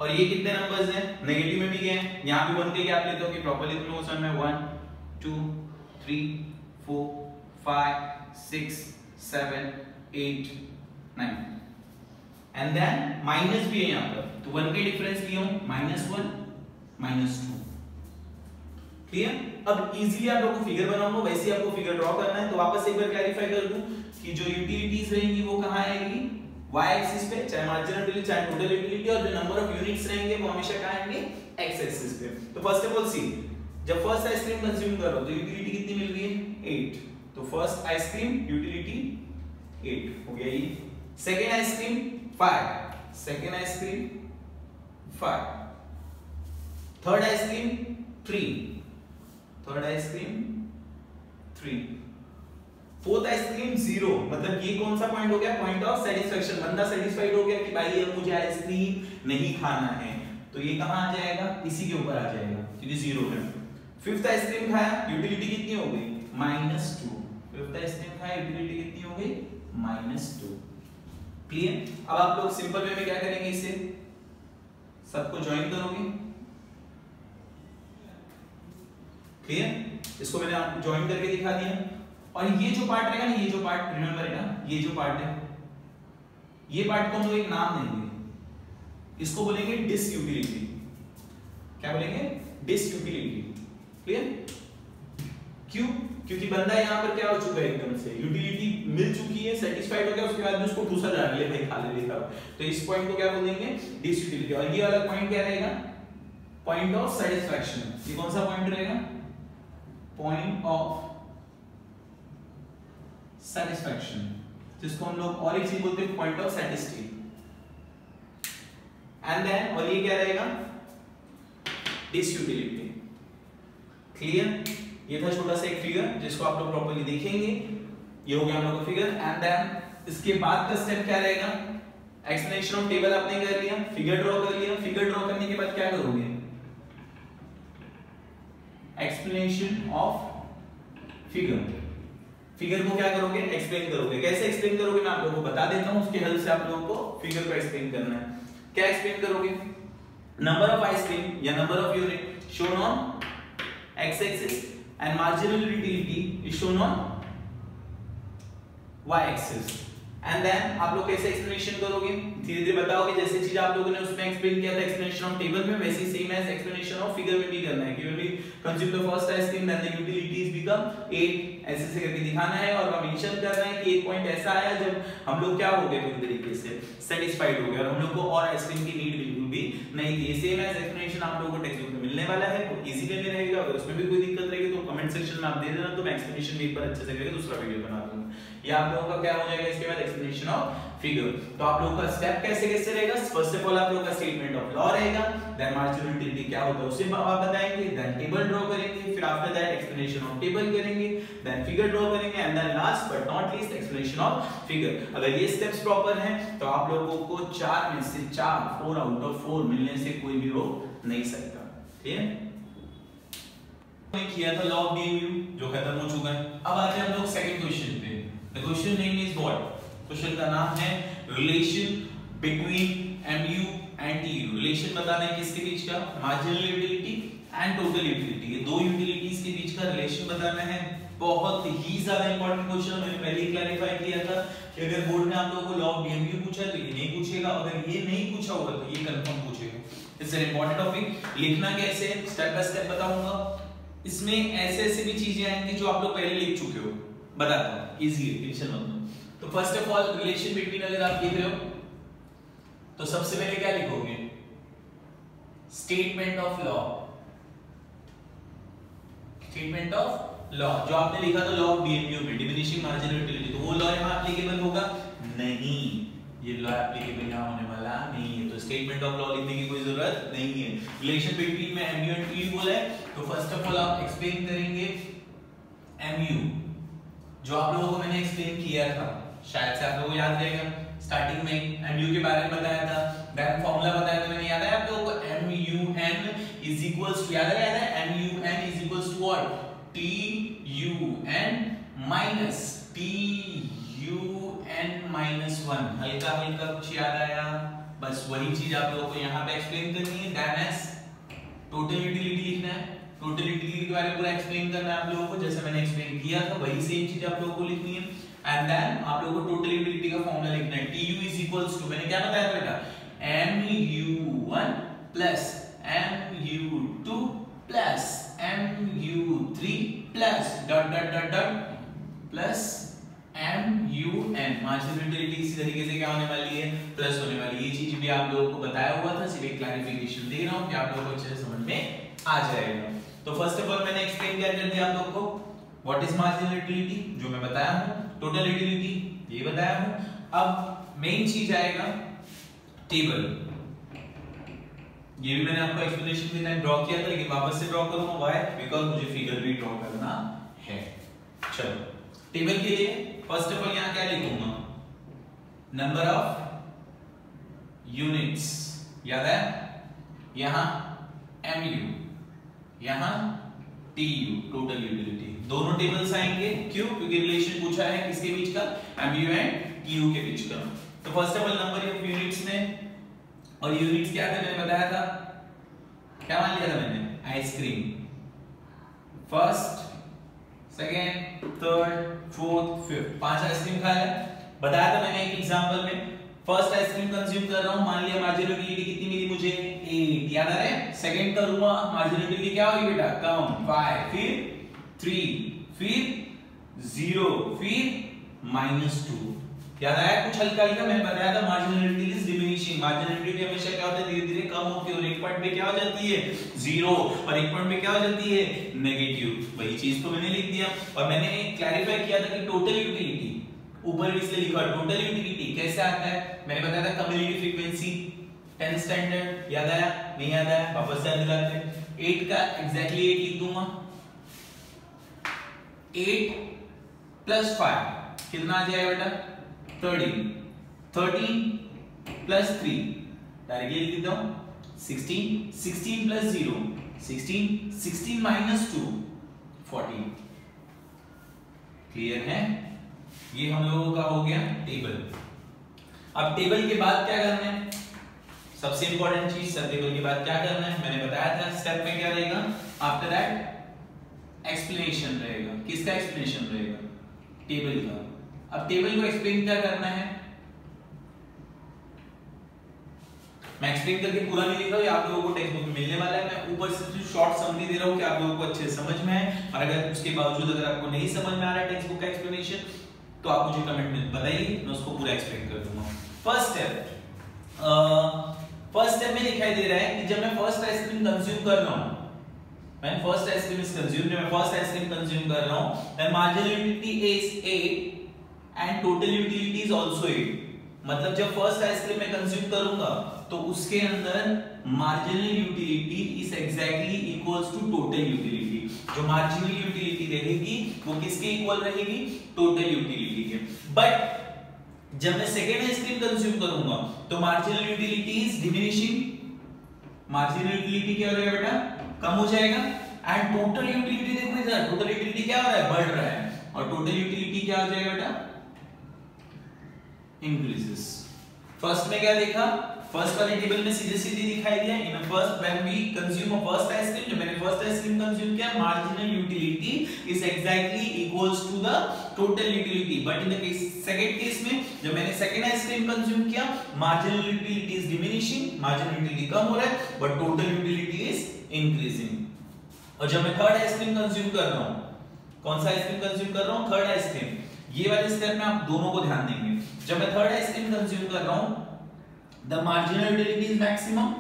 और ये कितने नंबर्स हैं नेगेटिव में भी गए हैं यहां भी 1 के गैप लेते हो कि प्रॉपर्ली तुम लोगों को समझ में 1 2 3 4 5 6 7 8 9 एंड देन माइनस भी है यहां पर तो 1 के डिफरेंस लिया हूं -1 -2 क्लियर अब इजीली आप लोगों को फिगर बनाऊंगा वैसे आपको फिगर ड्रॉ करना है तो वापस एक बार क्लैरिफाई कर दूं कि जो यूटिलिटीज रहेंगी वो कहां आएगी y एक्सिस पे चाहे मार्जिनल यूटिलिटी चाहे टोटल यूटिलिटी और जो नंबर ऑफ यूनिट्स रहेंगे वो हमेशा कहां आएंगे x एक्सिस पे तो फर्स्ट ऑफ ऑल सी जब फर्स्ट आइसक्रीम कंज्यूम करो तो यूटिलिटी कितनी मिल रही है 8 तो फर्स्ट आइसक्रीम यूटिलिटी 8 हो गया ये second ice cream 5 second ice cream 5 third ice cream 3 third ice cream 3 fourth ice cream 0 मतलब ये कौन सा पॉइंट हो गया पॉइंट ऑफ सेटिस्फैक्शन बंदा सेटिस्फाइड हो गया कि भाई अब मुझे आइसक्रीम नहीं खाना है तो ये कहां आ जाएगा इसी के ऊपर आ जाएगा क्योंकि 0 है फिफ्थ आइसक्रीम खाया, यूटिलिटी कितनी हो गई? -2। फिफ्थ आइसक्रीम खाया, यूटिलिटी कितनी हो गई? -2। क्लियर? अब आप लोग सिंपल वे में क्या करेंगे, इसे सबको ज्वाइन करोगे। क्लियर? इसको मैंने आपको ज्वाइन करके दिखा दिया। और ये जो पार्ट रहेगा ना, ये जो पार्ट रिमेंबर है ना, ये जो पार्ट है, ये पार्ट को हम लोग एक नाम देंगे, इसको बोलेंगे डिसयूटिलिटी। क्या बोलेंगे? डिसयूटिलिटी। क्लियर? क्यों? क्योंकि बंदा यहाँ पर क्या हो चुका है, एकदम से यूटिलिटी मिल चुकी है, सेटिस्फाइड हो गया, उसके बाद में उसको दूसरा जान ले भाई, खा ले लेगा। तो इस पॉइंट को क्या बोलेंगे? डिसयूटिलिटी। और ये वाला पॉइंट क्या रहेगा? Point of satisfaction. ये कौन सा पॉइंट रहेगा? पॉइंट ऑफ सेटिस्फैक्शन, जिसको हम लोग और एक चीज बोलते हैं point of satisfaction. And then, और ये क्या रहेगा? डिसयूटिलिटी। क्लियर? ये था छोटा सा एक फिगर जिसको आप लोग प्रॉपर्ली देखेंगे। ये हो गया हम लोग का फिगर। एंड देन इसके बाद का स्टेप क्या रहेगा? एक्सप्लेनेशन ऑफ टेबल आपने कर लिया, फिगर ड्रॉ कर लिया। फिगर ड्रॉ करने के बाद क्या करोगे? Explanation of figure. फिगर को क्या करोगे? एक्सप्लेन करोगे। कैसे एक्सप्लेन करोगे मैं आप लोगों को बता देता हूं, उसकी हेल्प से आप लोगों को फिगर को एक्सप्लेन करना है। क्या एक्सप्लेन करोगे? नंबर ऑफ आइसक्रीम या number of unit shown on x axis and marginal utility is shown on y axis। and then आप लोग कैसे एक्सप्लेनेशन करोगे? धीरे धीरे बताओगे। जैसे चीज आप लोगों ने उसमें एक्सप्लेन किया था एक्सप्लेनेशन ऑफ टेबल में, वैसे ही same as explanation of figure में भी करना है। कि we consume the first ice cream then the utilities become 8, ऐसे से करके दिखाना है। और मेंशन करना है कि एक पॉइंट ऐसा आया जब हम लोग क्या हो गए पूरी तरीके से सेटिस्फाइड हो गए और हम लोग को और आइसक्रीम की नीड बिल्कुल भी नहीं थी। सेम एज एक्सप्लेनेशन आप लोगों को टेक्स्ट बुक में मिलने वाला है, वो इजी वे में रहेगा। अगर उसमें भी कोई दिक्कत रहेगी तो कमेंट सेक्शन में आप दे देना, तो मैं एक्सप्लेनेशन एक बार अच्छे से करके दूसरा वीडियो बना दूंगा। ये आप लोगों का क्या हो जाएगा इसके बाद? Explanation of figure. तो आप लोगों का स्टेप कैसे कैसे रहेगा? फर्स्ट ऑफ ऑल आप लोगों का स्टेटमेंट ऑफ लॉ रहेगा, देन मार्जिनल यूटिलिटी क्या होता है उसे आप बताएंगे, देन टेबल ड्रॉ करेंगे, फिर after that explanation of table करेंगे, देन फिगर ड्रॉ करेंगे, and then last but not least explanation of figure. अगर ये स्टेप्स प्रॉपर हैं तो आप लोगों को 4 में से 4 आउट ऑफ 4 मिलने से कोई भी रोक नहीं सकता। ठीक है? किया था लॉ ऑफ डीएमयू जो खत्म हो चुका है। अब आते हैं हम लोग सेकंड क्वेश्चन पे। The question name is what? Question का नाम है relation between MU and TU. रिलेशन बताना है किसके बीच का? Marginal utility and total utility. ये दो यूटिलिटीज के बीच का रिलेशन बताना है। बहुत ही ज्यादा इंपॉर्टेंट क्वेश्चन, मैंने पहले ही क्लैरिफाई किया था कि अगर बोर्ड में आप लोगों को लॉ ऑफ डीएमयू पूछा है तो ये नहीं पूछेगा, अगर ये नहीं पूछा होगा तो ये कंफर्म पूछेगा। It's an important topic. लिखना कैसे है स्टेप बाय स्टेप बताऊंगा। इसमें ऐसे ऐसे भी चीजें आएंगी जो आप लोग पहले लिख चुके हो, बताता हूं इजीली, टेंशन मत लो। तो first of all relation between अगर आप लिख रहे हो तो सबसे पहले क्या लिखोगे? Statement of law. Statement of law जो आपने लिखा था लॉ ऑफ डीएमयू में, डिमिनिशिंग मार्जिनल यूटिलिटी, तो वो लॉ यहां एप्लीकेबल होगा नहीं, ये लॉ एप्लीकेबल यहां होने वाला नहीं है। तो स्टेटमेंट ऑफ लॉ लिखने की कोई जरूरत नहीं है। रिलेशन बिटवीन में एमयू एंड टीयू बोला है, तो फर्स्ट ऑफ ऑल आप एक्सप्लेन करेंगे एमयू, जो आप लोगों को मैंने एक्सप्लेन किया था, शायद से आप लोगों को याद रहेगा। स्टार्टिंग में एमयू के बारे में बताया था, देन फार्मूला बताया था मैंने, याद है आप लोगों को? MUN इज इक्वल्स टू, याद है MUN is equals to what? TUN minus TUN minus 1। हल्का हल्का कुछ याद आया? बस वही चीज आप लोगों को यहाँ पे एक्सप्लेन करनी है। देन एस टोटल यूटिलिटी लिखना है, टोटल यूटिलिटी के बारे में पूरा एक्सप्लेन करना है आप लोगों को, जैसे मैंने एक्सप्लेन किया था वही सेम चीज आप लोगों को लिखनी है। एंड देन आप लोगों को टोटल यूटिलिटी का फॉर्मूला लिखना है। TU इज इक्वल्स टू, मैंने क्या बताया बेटा? MU1 plus MU2 plus MU3 plus dot dot dot dot plus MUN। Marginal utility इसी तरीके से क्या होने वाली है? प्लस होने वाली। ये चीज भी आप लोगों को बताया हुआ था, सिर्फ एक क्लैरिफिकेशन दे रहा हूं कि आप लोगों को अच्छे से समझ में आ जाएगा। तो फर्स्ट ऑफ ऑल मैंने एक्सप्लेन क्या कर दिया आप लोगों को, व्हाट इज मार्जिनल यूटिलिटी जो मैं बताया हूं, टोटल यूटिलिटी ये बताया हूं। अब मेन चीज आएगा टेबल। ये भी मैंने आपको एक्सप्लेनेशन के टाइम ड्रॉ किया था, लेकिन वापस से ड्रॉ करूंगा। व्हाई? बिकॉज़ मुझे फिगर भी ड्रॉ करना है। चलो टेबल के लिए फर्स्ट ऑफ ऑल यहां क्या लिखूंगा? नंबर ऑफ यूनिट्स, याद है? यहां MU, यहां TU टोटल यूटिलिटी। दोनों टेबल्स आएंगे, क्यों? क्योंकि रिलेशन पूछा है किसके बीच का, MU एंड TU के बीच का। तो first of all number of units में, और यूनिट्स क्या थे मैंने बताया था, क्या मान लिया था मैंने, ice cream. First, second, third, fourth, fifth, 5 ice cream खाया। बताया था मैंने एक एग्जांपल में, फर्स्ट आइसक्रीम कंज्यूम कर रहा हूं, मान लिया मार्जिनल यूटिलिटी कितनी मिली मुझे, 8, याद आ रहा है। सेकंड करूंगा, मार्जिनल यूटिलिटी क्या होगी बेटा, कम, 5, फिर 3, फिर 0, फिर -2। याद आया कुछ हल्का हल्का मैंने बताया था, marginal utility is diminishing. Marginal utility हमेशा क्या होता है, धीरे धीरे कम होती है, और एक पॉइंट पे क्या हो जाती है, 0, और एक पॉइंट पे क्या हो जाती है, नेगेटिव। वही चीज तो मैंने लिख दिया। और मैंने क्लैरिफाई किया था कि टोटल यूटिलिटी, ऊपर इसलिए लिखा टोटल यूटिलिटी कैसे आता है, मैंने बताया था कम्युलेटिव फ्रीक्वेंसी 10 स्टैंडर्ड। याद आया, नहीं याद आया, वापस याद दिलाते हैं। 8 का एग्जैक्टली 8 लिख दूंगा, 8 + 5 कितना आ जाएगा बेटा, 13, 13 + 3 डायरेक्टली लिख देता हूं, 16, 16 + 0 16, 16 - 2 14। क्लियर है? ये हम लोगों का हो गया टेबल। अब टेबल के बाद क्या करना है, सबसे इंपॉर्टेंट चीज, सब टेबल के बाद क्या करना है मैंने बताया था। स्टेप में क्या रहेगा, आफ्टर दैट एक्सप्लेनेशन रहेगा। किसका एक्सप्लेनेशन रहेगा, टेबल का। अब टेबल को एक्सप्लेन क्या करना है, मैं एक्सप्लेन करके पूरा नहीं लिख रहा हूं, आप लोगों को टेक्स्ट बुक में मिलने वाला है। मैं ऊपर से शॉर्ट समरी दे रहा हूं कि आप लोगों को अच्छे से समझ में आए। और अगर उसके बावजूद अगर आपको नहीं समझ में आ रहा है टेक्स्ट बुक का एक्सप्लेनेशन, तो आप मुझे कमेंट में बताइए, मैं उसको पूरा एक्सप्लेन कर दूंगा। फर्स्ट स्टेप में दिखाई दे रहा है कि जब मैं फर्स्ट आइसक्रीम कंज्यूम कर रहा हूं, when first ice cream is consumed, जब मैं फर्स्ट आइसक्रीम कंज्यूम कर रहा हूं, then marginal utility is 8 and total utility is also 8। मतलब जब फर्स्ट आइसक्रीम मैं कंज्यूम करूंगा तो उसके अंदर marginal utility is exactly equals to total utility. जो मार्जिनल यूटिलिटी रहेगी वो किसके इक्वल रहेगी, टोटल यूटिलिटी के। बट जब मैं सेकेंड आइसक्रीम कंज्यूम करूंगा तो marginal utility is diminishing. Marginal utility क्या हो जाएगा बेटा, कम हो जाएगा। एंड टोटल यूटिलिटी देखो इधर, टोटल यूटिलिटी क्या हो रहा है, बढ़ रहा है। और टोटल यूटिलिटी क्या हो जाएगा बेटा, इंक्रीजेस। फर्स्ट में क्या देखा, फर्स्ट वाले टेबल में सीधे सीधे दिखाई दिया, in first when we consume a first ice cream, जब मैंने फर्स्ट आइसक्रीम कंज्यूम किया, marginal utility is exactly equals to the total utility. But in the case second case में, जब मैंने सेकंड आइसक्रीम कंज्यूम किया, marginal utility is diminishing, marginal utility कम हो रहा है, but total utility is increasing. और जब मैं थर्ड आइसक्रीम कंज्यूम कर रहा हूं, कौन सा आइसक्रीम कंज्यूम कर रहा हूं, थर्ड आइसक्रीम। ये वाले स्टेप में आप दोनों को ध्यान देंगे। जब मैं थर्ड आइसक्रीम कंज्यूम कर रहा हूं, the marginal utility is maximum.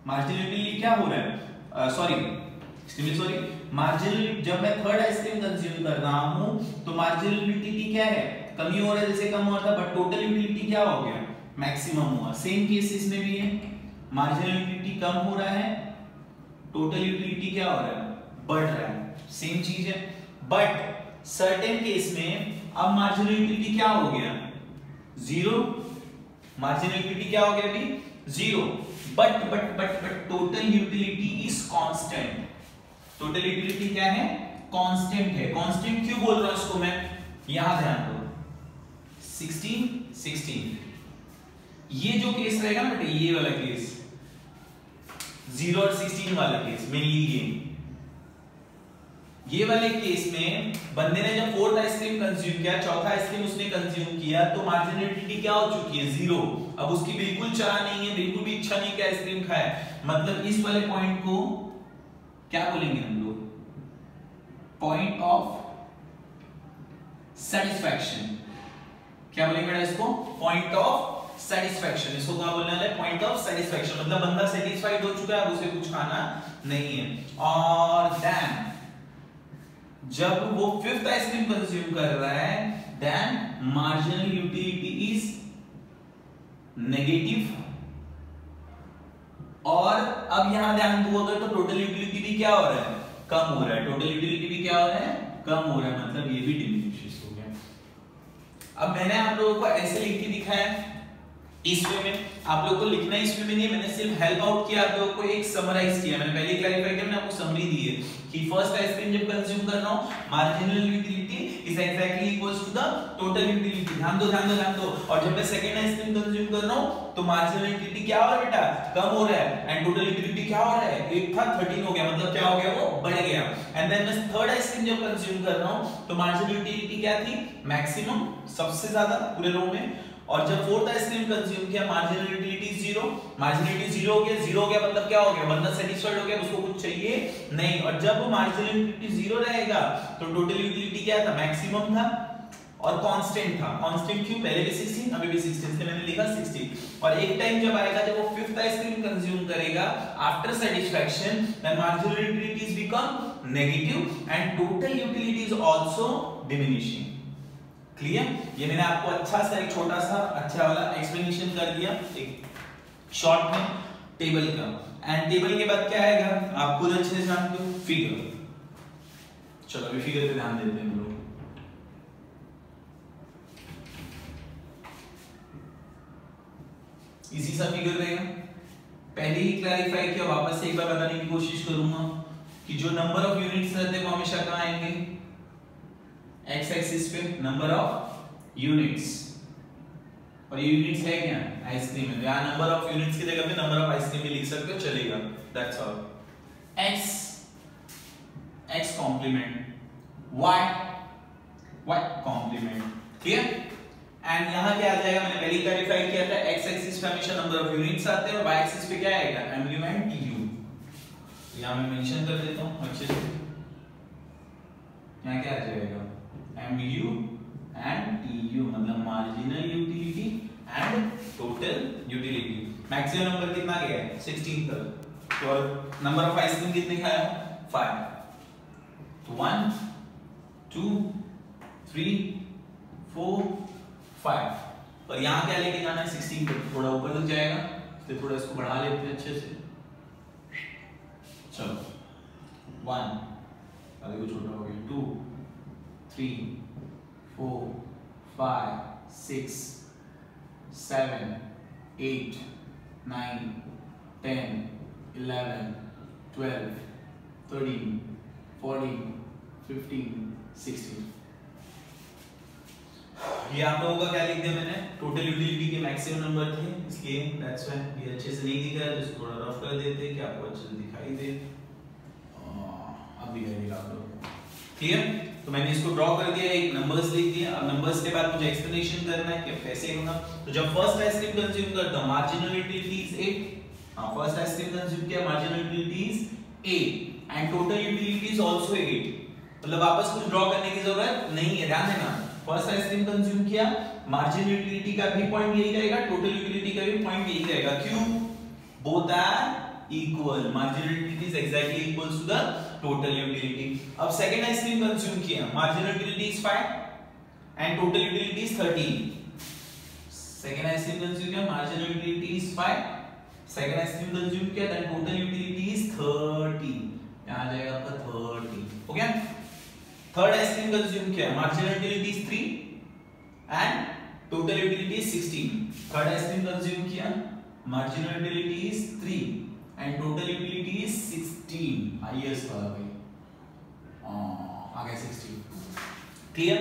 Marginal utility क्या हो रहा है, सॉरी मार्जिनल, जब मैं थर्ड आइसक्रीम कंज्यूम कर रहा हूं तो मार्जिनल यूटिलिटी क्या है, कमी हो रहा है, जैसे कम हो रहा था, बट टोटल यूटिलिटी क्या हो गया, मैक्सिमम हुआ। सेम केसेस में भी है, मार्जिनल यूटिलिटी कम हो रहा है, टोटल यूटिलिटी क्या हो रहा है, बढ़ रहा है, सेम चीज है। बट सर्टेन केस में अब मार्जिनल यूटिलिटी क्या हो गया, 0। मार्जिनल यूटिलिटी क्या हो गया अभी, 0। But total utility is constant. Total utility क्या है, कांस्टेंट है। कांस्टेंट क्यों बोल रहा हूं इसको मैं, यहां ध्यान दो, 16 ये जो केस रहेगा ना बेटे, ये वाला केस 0 और 16 वाला केस मेनली ये वाले केस में बंदे ने जब फोर्थ आइसक्रीम कंज्यूम किया, चौथा आइसक्रीम उसने कंज्यूम किया, तो मार्जिनल यूटिलिटी क्या हो चुकी है, 0। अब उसकी बिल्कुल चाह नहीं है, बिल्कुल भी इच्छा नहीं कि आइसक्रीम खाए। मतलब इस वाले पॉइंट को क्या बोलेंगे हम लोग, पॉइंट ऑफ सेटिस्फैक्शन। क्या बोलेंगे बेटा इसको, पॉइंट ऑफ सेटिस्फैक्शन। इसको क्या बोलने वाला है, पॉइंट ऑफ सेटिस्फैक्शन। मतलब बंदा सेटिस्फाइड हो चुका है, अब उसे कुछ खाना नहीं है। और देन जब वो फिफ्थ आइसक्रीम कंज्यूम कर रहा है, then marginal utility is negative. और अब यहां ध्यान दो, अगर तो टोटल यूटिलिटी भी क्या हो रहा है, कम हो रहा है। टोटल यूटिलिटी भी क्या हो रहा है, कम हो रहा है, मतलब ये भी डिमिनिश हो गया। अब मैंने आप लोगों को ऐसे लिख के दिखाया इस वे में आप लोगों को लिखना है, इस वे में नहीं, मैंने सिर्फ हेल्प आउट किया आप लोगों को, एक समराइज किया। मैंने पहले क्लैरिफाई किया, मैंने आपको समरी दी है कि फर्स्ट आइसक्रीम जब कंज्यूम कर रहा हूं, marginal utility is exactly equals to the total utility. ध्यान दो ध्यान दो ध्यान दो। और जब मैं सेकंड आइसक्रीम कंज्यूम कर रहा हूं तो मार्जिनल यूटिलिटी क्या हो रहा है बेटा, कम हो रहा है, एंड टोटल यूटिलिटी क्या हो रहा है, 8 था 13 हो गया, मतलब क्या हो गया, वो बढ़ गया। एंड देन मैं थर्ड आइसक्रीम जब कंज्यूम कर रहा हूं तो मार्जिनल यूटिलिटी क्या थी, मैक्सिमम, सबसे ज्यादा पूरे रो में। और जब फोर्थ आइसक्रीम कंज्यूम किया, मार्जिनल यूटिलिटी 0, मार्जिनलिटी 0 हो गया, 0 हो गया मतलब क्या हो गया, बंदा सेटिस्फाइड हो गया, उसको कुछ चाहिए नहीं। और जब मार्जिनल यूटिलिटी 0 रहेगा तो टोटल यूटिलिटी क्या था, मैक्सिमम था और कांस्टेंट था। कांस्टेंट क्यों, पहले भी 16 अभी भी 16, इसलिए मैंने लिखा 16। और एक टाइम जब आएगा जब वो फिफ्थ आइसक्रीम कंज्यूम करेगा after satisfaction, then marginal utilities become negative and total utility is also diminishing. Clear? ये मैंने आपको अच्छा सा एक छोटा सा अच्छा वाला एक्सप्लेनेशन कर दिया एक शॉर्ट में टेबल का। एंड टेबल के बाद क्या आएगा आप खुद अच्छे से जानते हो, फिगर। चलो अभी फिगर पे ध्यान देते हैं हम लोग। इजी सा फिगर रहेगा, पहले ही क्लैरिफाई किया, वापस से एक बार बताने की कोशिश करूंगा कि जो नंबर ऑफ यूनिट्स रहते हैं वो हमेशा कहां आएंगे, एक्स एक्सिस पे नंबर ऑफ यूनिट्स। और ये यूनिट्स है क्या, आइसक्रीम है, तो यहां नंबर ऑफ यूनिट्स की जगह पे नंबर ऑफ आइसक्रीम भी लिख सकते हो, चलेगा। That's all. x complement y complement. Clear? And यहां क्या आ जाएगा, मैंने पहले क्लैरिफाई किया था, x एक्सिस पे हमेशा नंबर ऑफ यूनिट्स आते हैं और y एक्सिस पे क्या आएगा, mu एंड tu। यहां मैं मेंशन कर देता हूं अच्छे से, यहां क्या आ जाएगा, mu एंड tu, मतलब marginal utility and total utility. Maximum number कितना गया है, 16 तक। तो नंबर ऑफ आइसक्रीम कितने खाया, 5। तो 1 2 3 4 5। और यहां क्या लेके जाना है, 16 तक, थोड़ा ऊपर तक जाएगा, तो थोड़ा इसको बढ़ा लेते हैं अच्छे से। चलो 1, अरे वो छोटा हो गया, 2 3 4 5 6 7 8 9 10 11 12 13 14 15 16। ये आप लोगों का क्या लिख दिया मैंने, टोटल यूटिलिटी के मैक्सिमम नंबर थे, इसलिए दैट्स व्हाई ये अच्छे से नहीं दिख रहा है, तो इसको थोड़ा रफ कर देते हैं कि आपको अच्छे से दिखाई दे। अब दिखाई देगा आप लोगों को। क्लियर? तो मैंने इसको ड्रॉ कर दिया, एक नंबर्स लिख दिया। अब नंबर्स के बाद मुझे एक्सप्लेनेशन करना है कि कैसे होगा। तो जब फर्स्ट आइसक्रीम कंज्यूम करता हूं, मार्जिनल यूटिलिटी इज 8। हां, फर्स्ट आइसक्रीम कंज्यूम किया, marginal utility is 8 and total utility is also 8। मतलब वापस कुछ ड्रॉ करने की जरूरत नहीं है, ध्यान देना। फर्स्ट आइसक्रीम कंज्यूम किया, मार्जिनल यूटिलिटी का भी पॉइंट यही रहेगा, टोटल यूटिलिटी का भी पॉइंट यही रहेगा। क्यों? Both are equal, marginal utility is exactly equals to the total utility. अब सेकंड आइसक्रीम कंज्यूम किया, marginal utility is 5 and total utility is 13। Second ice cream consume किया, marginal utility is 5, second ice cream consume किया, then total utility is 30। यहां आ जाएगा आपका 30। हो गया? थर्ड आइसक्रीम कंज्यूम किया, marginal utility is 3 and total utility is 16। Third ice cream consume किया, marginal utility is 3 and total utility is 16। Highest वाला भाई, आ गया 16। क्लियर?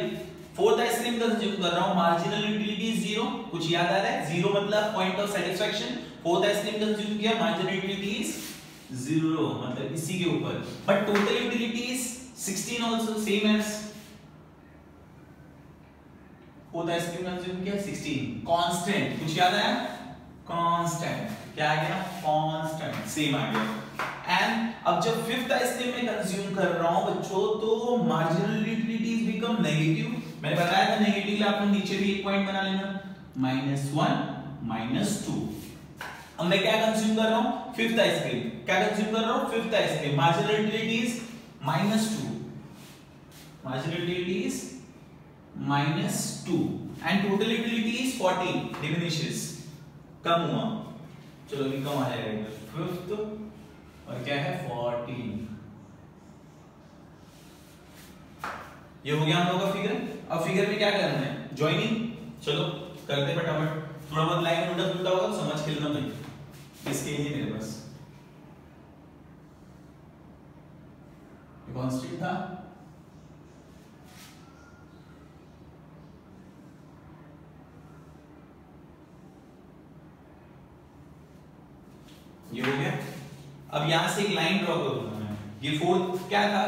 फोर्थ आइसक्रीम कंज्यूम कर रहा हूं, मार्जिनल यूटिलिटी इज 0। कुछ याद आ रहा है? 0 मतलब point of satisfaction. Fourth ice cream consume किया, मार्जिनल यूटिलिटी इज 0, मतलब इसी के ऊपर। But total utility is 16 also, same as fourth ice cream consume किया 16। कांस्टेंट, कुछ याद आया? कांस्टेंट, क्या आ गया? कांस्टेंट, सेम आ गया। एंड अब जब फिफ्थ आइसक्रीम में कंज्यूम कर रहा हूं बच्चों, तो मार्जिनल यूटिलिटीज बिकम नेगेटिव। मैंने बताया था नेगेटिव के लिए आपको नीचे भी एक पॉइंट बना लेना, -1 -2। अब मैं क्या कंज्यूम कर रहा हूं, फिफ्थ आइसक्रीम। क्या कंज्यूम कर रहा हूं, fifth ice cream. Marginal utility is -2, marginal utility is -2 and total utility is 14, diminishes, कम हुआ। चलो अभी कम आ जाएगा, फिफ्थ और क्या है 14। ये हो गया हम लोगों का फिगर। अब फिगर में क्या करना है, ज्वाइनिंग। चलो करते फटाफट। थोड़ा बहुत लाइन उल्टा पुल्टा होगा तो समझ के लेना भाई, इसके लिए मेरे पास कांस्टेंट था, ये हो गया। अब यहां से एक लाइन ड्रॉ करूंगा मैं, ये फोर्थ क्या था,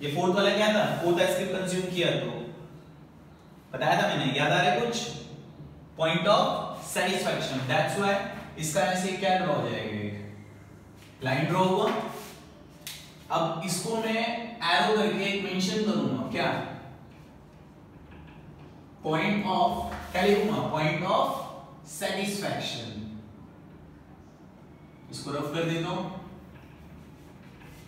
ये फोर्थ वाला क्या था, फोर्थ आइसक्रीम कंज्यूम किया तो बताया था मैंने, याद आ रहा है कुछ, point of satisfaction, that's why इसका ऐसे क्या ड्रॉ हो जाएगा, एक लाइन ड्रॉ हुआ। अब इसको मैं एरो करके एक मेंशन करूंगा, क्या, पॉइंट ऑफ, क्या लिखूंगा, पॉइंट ऑफ सेटिस्फैक्शन, इसको रफ कर देता हूं,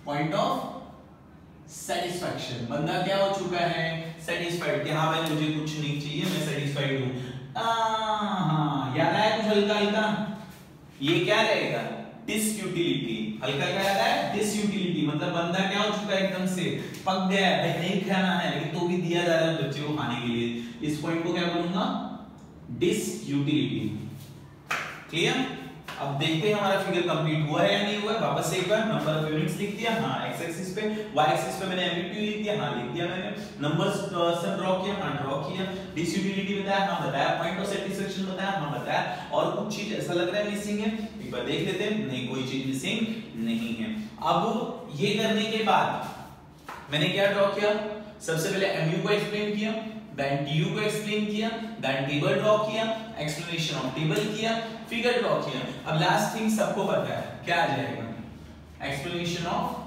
पॉइंट ऑफ सेटिस्फैक्शन, बंदा क्या हो चुका है, सेटिस्फाइड, कि हाँ भाई मुझे कुछ नहीं चाहिए, मैं सेटिस्फाइड हूं। हाँ याद आया कुछ हल्का हल्का, ये क्या रहेगा, डिसयूटिलिटी, हल्का क्या याद आया, डिसयूटिलिटी, मतलब बंदा क्या हो चुका है, एकदम से पक गया है, भाई नहीं खाना है लेकिन तो भी दिया जा रहा है बच्चे को खाने के लिए, इस पॉइंट को क्या बोलूंगा, डिसयूटिलिटी। क्लियर। अब देखते हैं हमारा फिगर कंप्लीट हुआ है या नहीं हुआ है, वापस से एक बार नंबर ऑफ यूनिट्स लिख दिया, हाँ एक्स एक्सिस पे, वाई एक्सिस पे मैंने एमयूटी लिख दिया, हाँ लिख दिया मैंने, नंबर्स सब ड्रॉ किया, हाँ ड्रॉ किया, डिसयूटिलिटी बताया, हाँ बताया, पॉइंट ऑफ सेटिस्फैक्शन बताया, हाँ बताया, और कुछ चीज ऐसा लग रहा है मिसिंग है, एक बार देख लेते हैं, नहीं कोई चीज मिसिंग नहीं है। अब ये करने के बाद मैंने क्या ड्रॉ किया, सबसे पहले एमयू को एक्सप्लेन किया, देन टीयू को एक्सप्लेन किया, देन टेबल ड्रॉ किया, एक्सप्लेनेशन ऑफ टेबल किया, फिगर ड्रॉ किया। अब लास्ट थिंग सबको पता है क्या आ जाएगा, एक्सप्लेनेशन ऑफ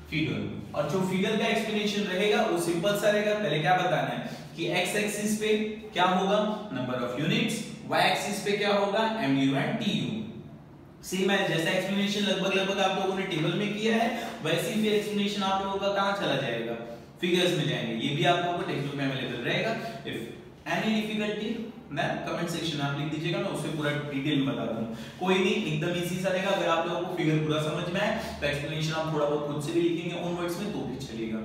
फिगर, और जो फिगर का एक्सप्लेनेशन रहेगा वो सिंपल सा रहेगा, पहले क्या बताना है कि एक्स एक्सिस पे क्या होगा, number of units, Y axis पे क्या होगा, एमयू एंड टीयू। सेम है जैसा एक्सप्लेनेशन लगभग आप लोगों ने टेबल में किया है, वैसे ही फिर एक्सप्लेनेशन आप लोगों का कहां चला जाएगा, फिगर्स में जाएंगे, ये भी आप लोगों को टेक्स्ट बुक में अवेलेबल रहेगा। If any difficulty then comment section आप लिख दीजिएगा, मैं उससे पूरा डिटेल में बता दूंगा, कोई नहीं एकदम इजी सा रहेगा। अगर आप लोगों को फिगर पूरा समझ में आए तो एक्सप्लेनेशन आप थोड़ा बहुत खुद से भी लिखेंगे उन वर्ड्स में तो भी चलेगा।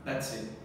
That's it.